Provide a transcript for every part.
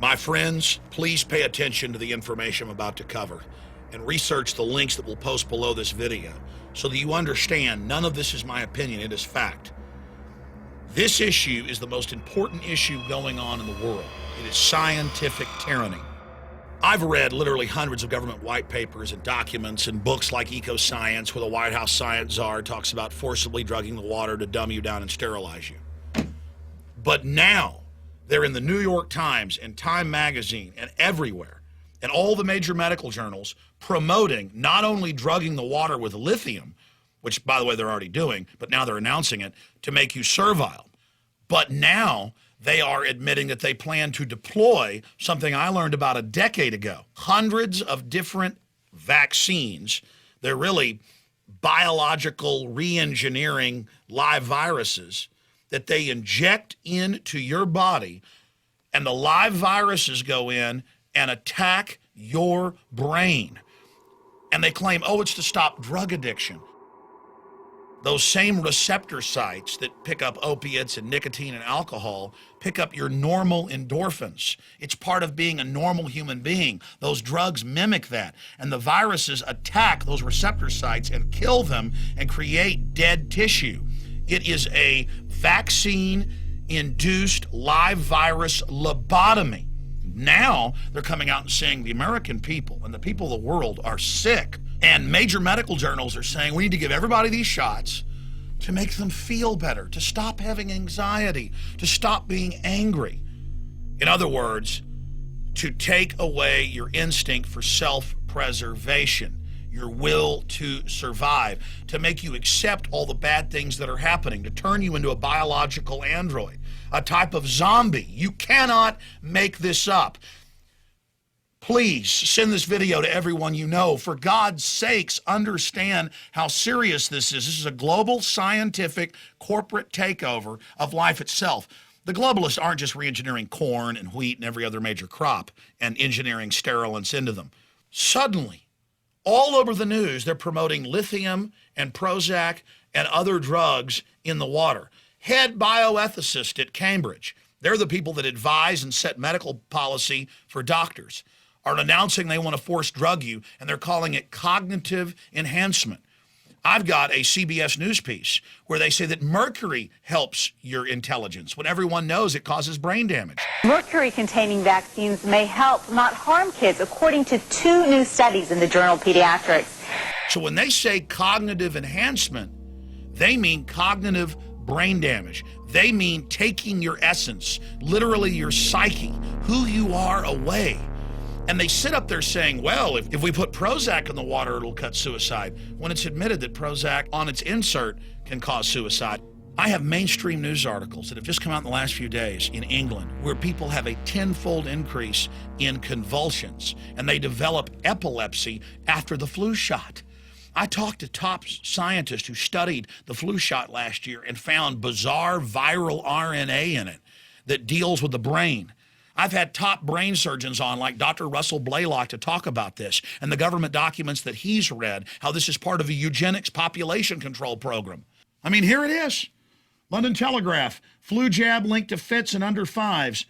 My friends, please pay attention to the information I'm about to cover and research the links that we'll post below this video so that you understand none of this is my opinion, it is fact. This issue is the most important issue going on in the world. It is scientific tyranny. I've read literally hundreds of government white papers and documents and books like Eco-Science, where the White House science czar talks about forcibly drugging the water to dumb you down and sterilize you. But now, they're in the New York Times and Time Magazine and everywhere, and all the major medical journals promoting not only drugging the water with lithium, which, by the way, they're already doing, but now they're announcing it, to make you servile. But now they are admitting that they plan to deploy something I learned about a decade ago. Hundreds of different vaccines. They're really biological re-engineering live viruses that they inject into your body, and the live viruses go in and attack your brain. And they claim, oh, it's to stop drug addiction. Those same receptor sites that pick up opiates and nicotine and alcohol pick up your normal endorphins. It's part of being a normal human being. Those drugs mimic that. And the viruses attack those receptor sites and kill them and create dead tissue. It is a vaccine-induced live virus lobotomy. Now they're coming out and saying the American people and the people of the world are sick. And major medical journals are saying we need to give everybody these shots to make them feel better, to stop having anxiety, to stop being angry. In other words, to take away your instinct for self-preservation, your will to survive, to make you accept all the bad things that are happening, to turn you into a biological android, a type of zombie. You cannot make this up. Please send this video to everyone you know. For God's sakes, understand how serious this is. This is a global scientific corporate takeover of life itself. The globalists aren't just re-engineering corn and wheat and every other major crop and engineering sterilants into them. Suddenly, all over the news, they're promoting lithium and Prozac and other drugs in the water. Head bioethicist at Cambridge, they're the people that advise and set medical policy for doctors, are announcing they want to force drug you, and they're calling it cognitive enhancement. I've got a CBS News piece where they say that mercury helps your intelligence when everyone knows it causes brain damage. Mercury-containing vaccines may help, not harm kids, according to 2 new studies in the journal Pediatrics. So when they say cognitive enhancement, they mean cognitive brain damage. They mean taking your essence, literally your psyche, who you are, away. And they sit up there saying, well, if we put Prozac in the water, it'll cut suicide, when it's admitted that Prozac on its insert can cause suicide. I have mainstream news articles that have just come out in the last few days in England where people have a 10-fold increase in convulsions, and they develop epilepsy after the flu shot. I talked to top scientists who studied the flu shot last year and found bizarre viral RNA in it that deals with the brain. I've had top brain surgeons on, like Dr. Russell Blaylock, to talk about this, and the government documents that he's read, how this is part of a eugenics population control program. I mean, here it is. London Telegraph, flu jab linked to fits in under 5s.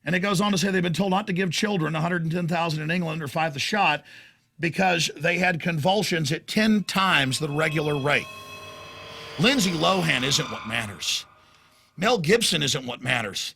And it goes on to say they've been told not to give children, 110,000 in England, under 5 the shot because they had convulsions at 10 times the regular rate. Lindsay Lohan isn't what matters. Mel Gibson isn't what matters.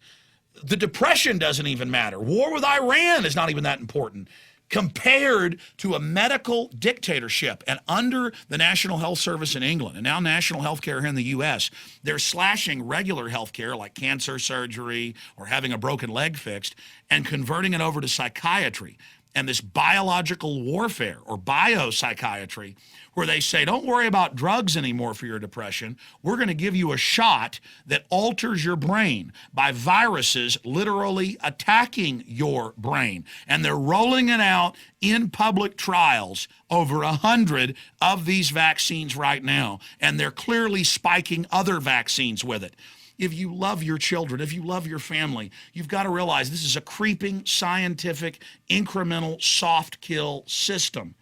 The Depression doesn't even matter. War with Iran is not even that important compared to a medical dictatorship. And under the National Health Service in England, and now national health care here in the U.S., they're slashing regular health care like cancer surgery or having a broken leg fixed and converting it over to psychiatry and this biological warfare or biopsychiatry, where they say, don't worry about drugs anymore for your depression. We're going to give you a shot that alters your brain by viruses literally attacking your brain. And they're rolling it out in public trials, over 100 of these vaccines right now. And they're clearly spiking other vaccines with it. If you love your children, if you love your family, you've got to realize this is a creeping, scientific, incremental, soft kill system.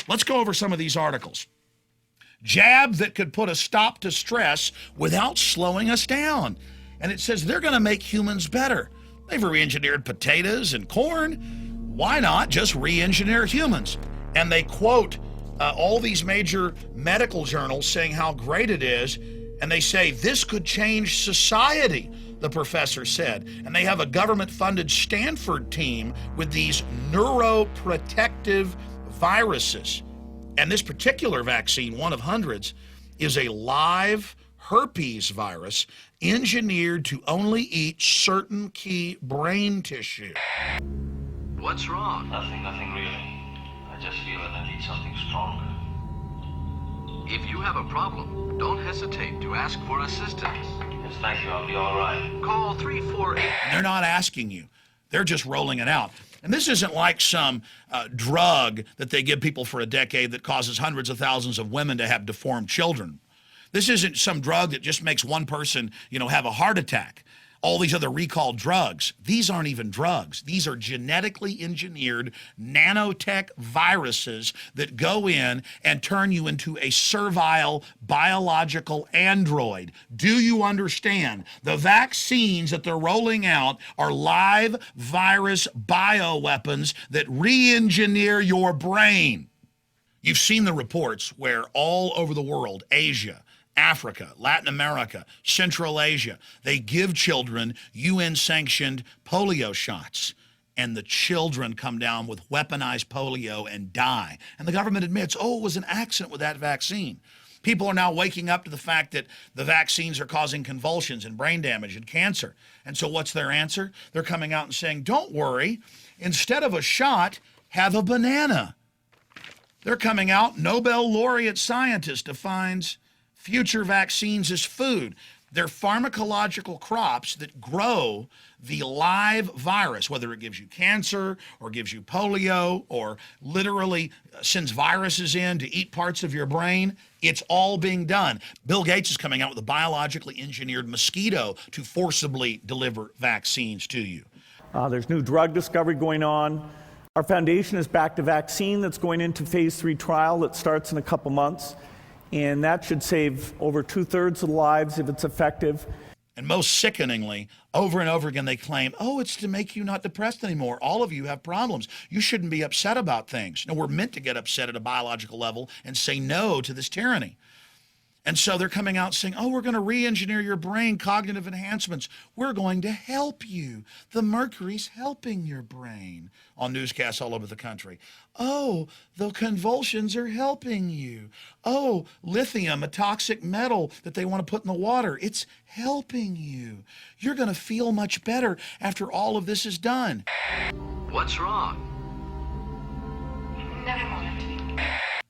Let's go over some of these articles. Jab that could put a stop to stress without slowing us down. And it says they're going to make humans better. They've re-engineered potatoes and corn. Why not just re-engineer humans? And they quote all these major medical journals saying how great it is. And they say this could change society, the professor said. And they have a government-funded Stanford team with these neuroprotective viruses. And this particular vaccine, one of hundreds, is a live herpes virus engineered to only eat certain key brain tissue. What's wrong? Nothing really. I just feel that I need something stronger. If you have a problem, don't hesitate to ask for assistance. Yes, thank you. I'll be all right. Call 348. And they're not asking you. They're just rolling it out. And this isn't like some drug that they give people for a decade that causes hundreds of thousands of women to have deformed children. This isn't some drug that just makes one person, have a heart attack. All these other recalled drugs, these aren't even drugs. These are genetically engineered nanotech viruses that go in and turn you into a servile biological android. Do you understand? The vaccines that they're rolling out are live virus bioweapons that re-engineer your brain. You've seen the reports where all over the world, Asia, Africa, Latin America, Central Asia, they give children UN-sanctioned polio shots, and the children come down with weaponized polio and die. And the government admits, it was an accident with that vaccine. People are now waking up to the fact that the vaccines are causing convulsions and brain damage and cancer. And so what's their answer? They're coming out and saying, don't worry, instead of a shot, have a banana. They're coming out, Nobel laureate scientist defines future vaccines as food. They're pharmacological crops that grow the live virus, whether it gives you cancer or gives you polio or literally sends viruses in to eat parts of your brain. It's all being done. Bill Gates is coming out with a biologically engineered mosquito to forcibly deliver vaccines to you. There's new drug discovery going on. Our foundation is backed a vaccine that's going into phase 3 trial that starts in a couple months. And that should save over 2/3 of the lives if it's effective. And most sickeningly, over and over again, they claim, it's to make you not depressed anymore. All of you have problems. You shouldn't be upset about things. No, we're meant to get upset at a biological level and say no to this tyranny. And so they're coming out saying, we're going to re-engineer your brain, cognitive enhancements. We're going to help you. The mercury's helping your brain on newscasts all over the country. The convulsions are helping you. Lithium, a toxic metal that they want to put in the water, it's helping you. You're going to feel much better after all of this is done. What's wrong? Never mind.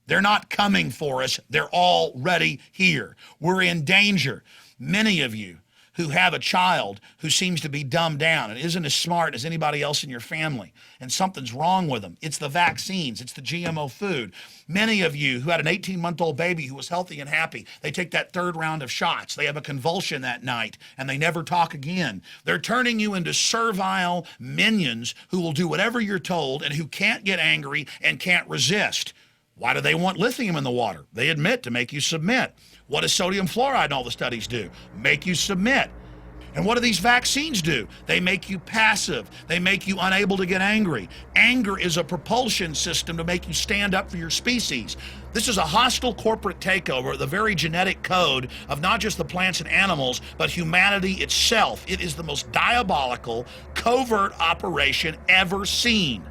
They're not coming for us. They're already here. We're in danger. Many of you who have a child who seems to be dumbed down and isn't as smart as anybody else in your family, and something's wrong with them. It's the vaccines. It's the GMO food. Many of you who had an 18-month-old baby who was healthy and happy, they take that 3rd round of shots. They have a convulsion that night, and they never talk again. They're turning you into servile minions who will do whatever you're told and who can't get angry and can't resist. Why do they want lithium in the water? They admit to make you submit. What does sodium fluoride and all the studies do? Make you submit. And what do these vaccines do? They make you passive. They make you unable to get angry. Anger is a propulsion system to make you stand up for your species. This is a hostile corporate takeover of the very genetic code of not just the plants and animals, but humanity itself. It is the most diabolical, covert operation ever seen.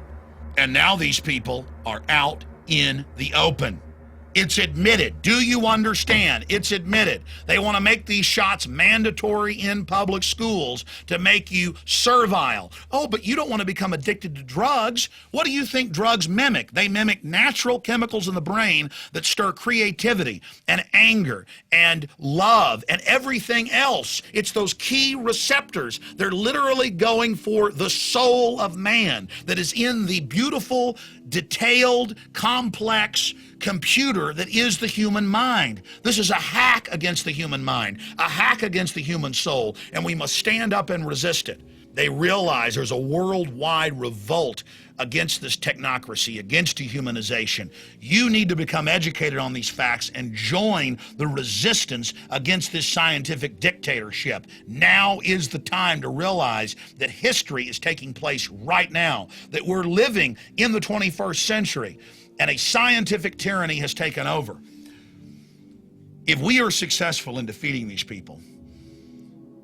And now these people are out in the open. It's admitted. Do you understand? It's admitted. They want to make these shots mandatory in public schools to make you servile. But you don't want to become addicted to drugs. What do you think drugs mimic? They mimic natural chemicals in the brain that stir creativity and anger and love and everything else. It's those key receptors. They're literally going for the soul of man that is in the beautiful, detailed, complex computer that is the human mind. This is a hack against the human mind, a hack against the human soul, and we must stand up and resist it. They realize there's a worldwide revolt against this technocracy, against dehumanization. You need to become educated on these facts and join the resistance against this scientific dictatorship. Now is the time to realize that history is taking place right now, that we're living in the 21st century, and a scientific tyranny has taken over. If we are successful in defeating these people,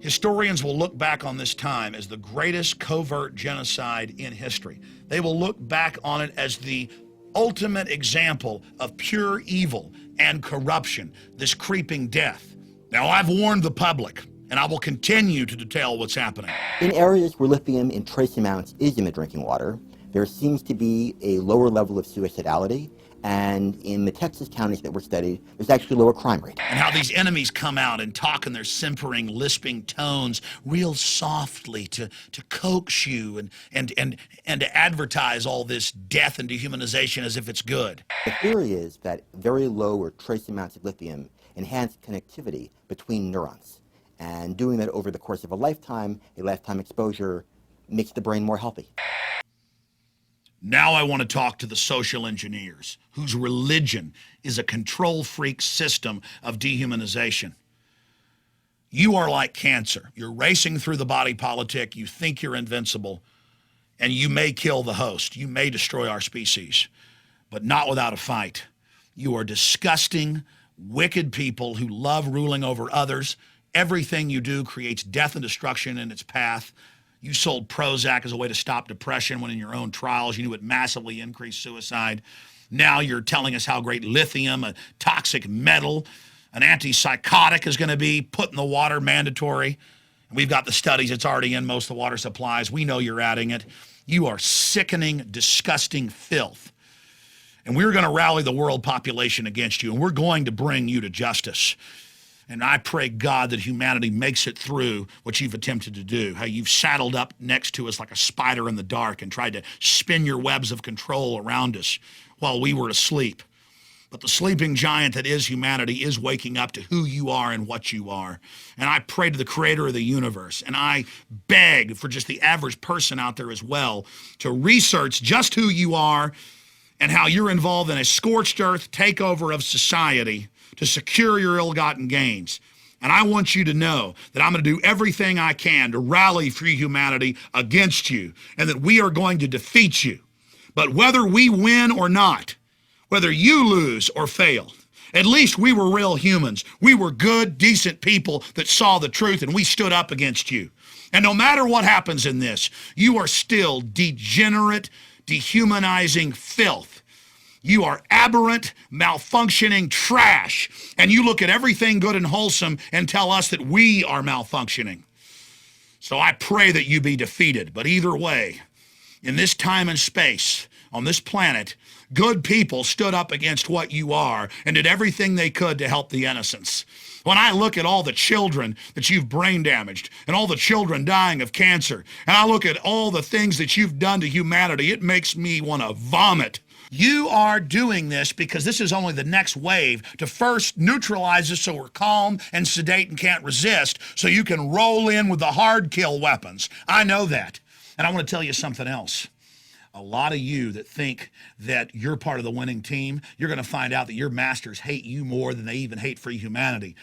historians will look back on this time as the greatest covert genocide in history. They will look back on it as the ultimate example of pure evil and corruption, this creeping death. Now, I've warned the public, and I will continue to detail what's happening. In areas where lithium in trace amounts is in the drinking water, there seems to be a lower level of suicidality, and in the Texas counties that were studied, there's actually a lower crime rate. And how these enemies come out and talk in their simpering, lisping tones real softly to coax you and to advertise all this death and dehumanization as if it's good. The theory is that very low or trace amounts of lithium enhance connectivity between neurons. And doing that over the course of a lifetime exposure, makes the brain more healthy. Now I want to talk to the social engineers, whose religion is a control freak system of dehumanization. You are like cancer. You're racing through the body politic. You think you're invincible, and you may kill the host. You may destroy our species, but not without a fight. You are disgusting, wicked people who love ruling over others. Everything you do creates death and destruction in its path. You sold Prozac as a way to stop depression when in your own trials you knew it massively increased suicide. Now you're telling us how great lithium, a toxic metal, an antipsychotic is going to be put in the water, mandatory. We've got the studies. It's already in most of the water supplies. We know you're adding it. You are sickening, disgusting filth. And we're going to rally the world population against you, and we're going to bring you to justice. And I pray, God, that humanity makes it through what you've attempted to do, how you've saddled up next to us like a spider in the dark and tried to spin your webs of control around us while we were asleep. But the sleeping giant that is humanity is waking up to who you are and what you are. And I pray to the creator of the universe, and I beg for just the average person out there as well to research just who you are and how you're involved in a scorched earth takeover of society to secure your ill-gotten gains. And I want you to know that I'm going to do everything I can to rally free humanity against you, and that we are going to defeat you. But whether we win or not, whether you lose or fail, at least we were real humans. We were good, decent people that saw the truth, and we stood up against you. And no matter what happens in this, you are still degenerate, dehumanizing filth. You are aberrant, malfunctioning trash. And you look at everything good and wholesome and tell us that we are malfunctioning. So I pray that you be defeated. But either way, in this time and space, on this planet, good people stood up against what you are and did everything they could to help the innocents. When I look at all the children that you've brain damaged and all the children dying of cancer, and I look at all the things that you've done to humanity, it makes me want to vomit. You are doing this because this is only the next wave to first neutralize us so we're calm and sedate and can't resist, so you can roll in with the hard kill weapons. I know that. And I want to tell you something else. A lot of you that think that you're part of the winning team, you're going to find out that your masters hate you more than they even hate free humanity,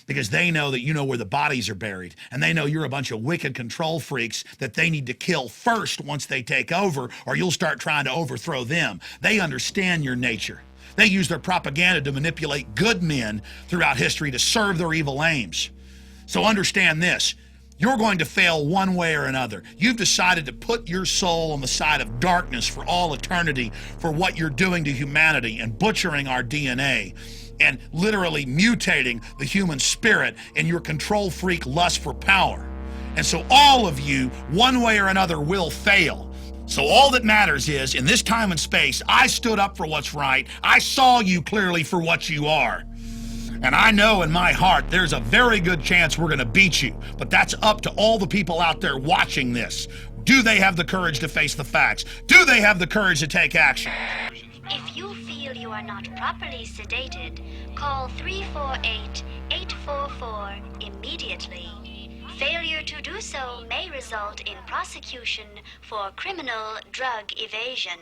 because they know that you know where the bodies are buried, and they know you're a bunch of wicked control freaks that they need to kill first once they take over, or you'll start trying to overthrow them. They understand your nature. They use their propaganda to manipulate good men throughout history to serve their evil aims. So understand this. You're going to fail one way or another. You've decided to put your soul on the side of darkness for all eternity for what you're doing to humanity and butchering our DNA and literally mutating the human spirit in your control freak lust for power. And so all of you, one way or another, will fail. So all that matters is, in this time and space, I stood up for what's right. I saw you clearly for what you are. And I know in my heart there's a very good chance we're going to beat you. But that's up to all the people out there watching this. Do they have the courage to face the facts? Do they have the courage to take action? If you feel you are not properly sedated, call 348-844 immediately. Failure to do so may result in prosecution for criminal drug evasion.